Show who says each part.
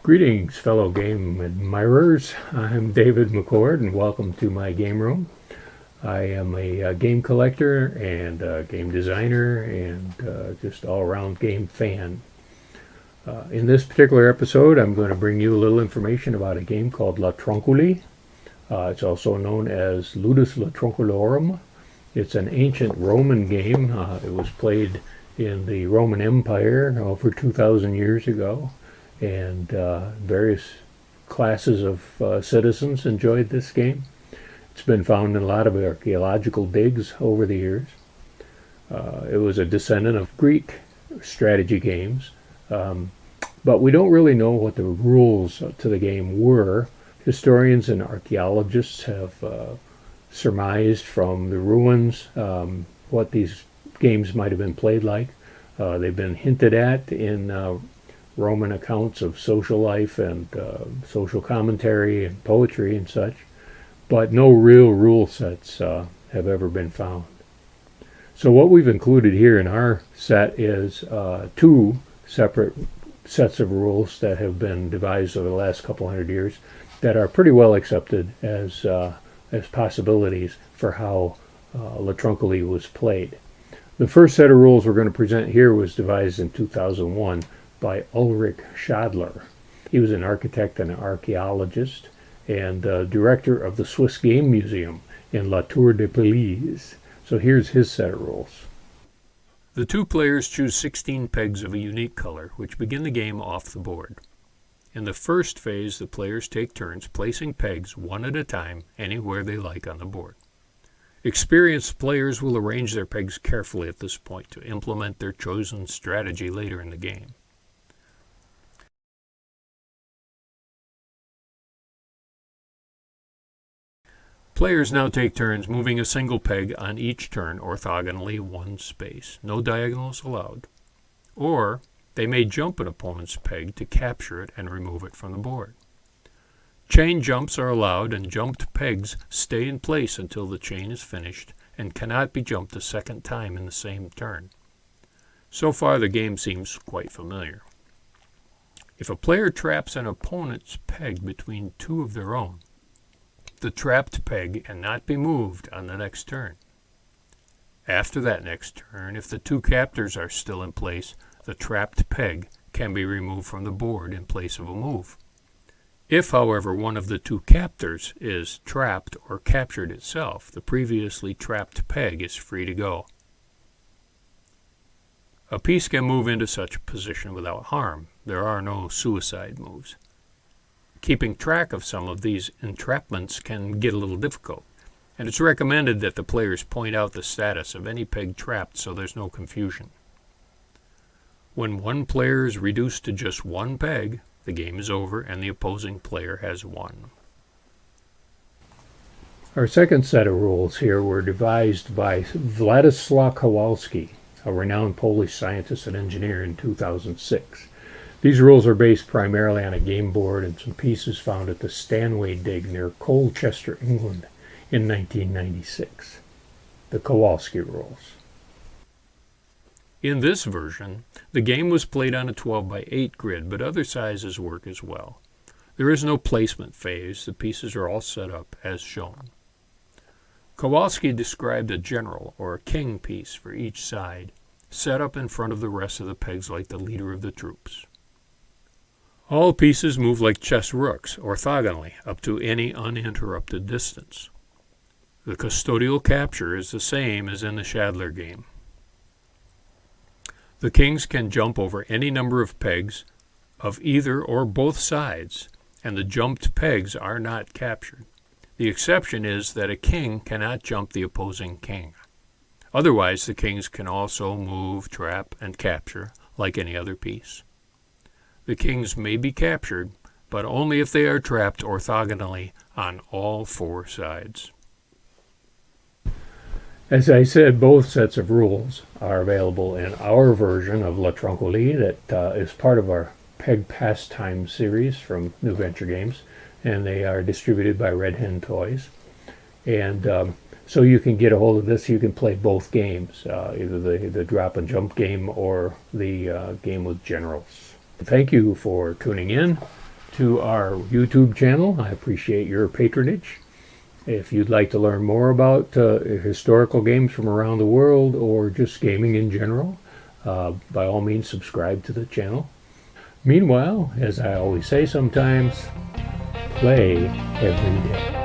Speaker 1: Greetings, fellow game admirers. I'm David McCord, and welcome to my game room. I am a game collector and a game designer and just all-around game fan. In this particular episode, I'm going to bring you a little information about a game called Latrunculi. It's also known as Ludus Latrunculorum. It's an ancient Roman game. It was played in the Roman Empire over 2,000 years ago. And various classes of citizens enjoyed this game. It's been found in a lot of archaeological digs over the years. It was a descendant of Greek strategy games, but we don't really know what the rules to the game were. Historians and archaeologists have surmised from the ruins what these games might have been played like. They've been hinted at in Roman accounts of social life and social commentary and poetry and such, but no real rule sets have ever been found. So what we've included here in our set is two separate sets of rules that have been devised over the last couple hundred years that are pretty well accepted as possibilities for how Latrunculi was played. The first set of rules we're going to present here was devised in 2001 by Ulrich Schadler. He was an architect and an archaeologist and director of the Swiss Game Museum in La Tour de Pelise. So here's his set of rules. The two players choose 16 pegs of a unique color, which begin the game off the board. In the first phase, the players take turns placing pegs one at a time anywhere they like on the board. Experienced players will arrange their pegs carefully at this point to implement their chosen strategy later in the game. Players now take turns moving a single peg on each turn orthogonally one space. No diagonals allowed. Or they may jump an opponent's peg to capture it and remove it from the board. Chain jumps are allowed, and jumped pegs stay in place until the chain is finished and cannot be jumped a second time in the same turn. So far the game seems quite familiar. If a player traps an opponent's peg between two of their own, the trapped peg cannot be moved on the next turn. After that next turn, if the two captors are still in place, the trapped peg can be removed from the board in place of a move. If, however, one of the two captors is trapped or captured itself, the previously trapped peg is free to go. A piece can move into such a position without harm. There are no suicide moves. Keeping track of some of these entrapments can get a little difficult, and it's recommended that the players point out the status of any peg trapped so there's no confusion. When one player is reduced to just one peg, the game is over and the opposing player has won. Our second set of rules here were devised by Władysław Kowalski, a renowned Polish scientist and engineer, in 2006. These rules are based primarily on a game board and some pieces found at the Stanway dig near Colchester, England in 1996. The Kowalski rules. In this version, the game was played on a 12x8 grid, but other sizes work as well. There is no placement phase. The pieces are all set up as shown. Kowalski described a general or a king piece for each side, set up in front of the rest of the pegs like the leader of the troops. All pieces move like chess rooks, orthogonally, up to any uninterrupted distance. The custodial capture is the same as in the Schadler game. The kings can jump over any number of pegs of either or both sides, and the jumped pegs are not captured. The exception is that a king cannot jump the opposing king. Otherwise, the kings can also move, trap, and capture like any other piece. The kings may be captured, but only if they are trapped orthogonally on all four sides. As I said, both sets of rules are available in our version of Latrunculi that is part of our Peg Pastime series from New Venture Games. and they are distributed by Red Hen Toys. And so you can get a hold of this. You can play both games, either the drop and jump game or the game with generals. Thank you for tuning in to our YouTube channel. I appreciate your patronage. If you'd like to learn more about historical games from around the world or just gaming in general, by all means subscribe to the channel. Meanwhile, as I always say sometimes, play every day.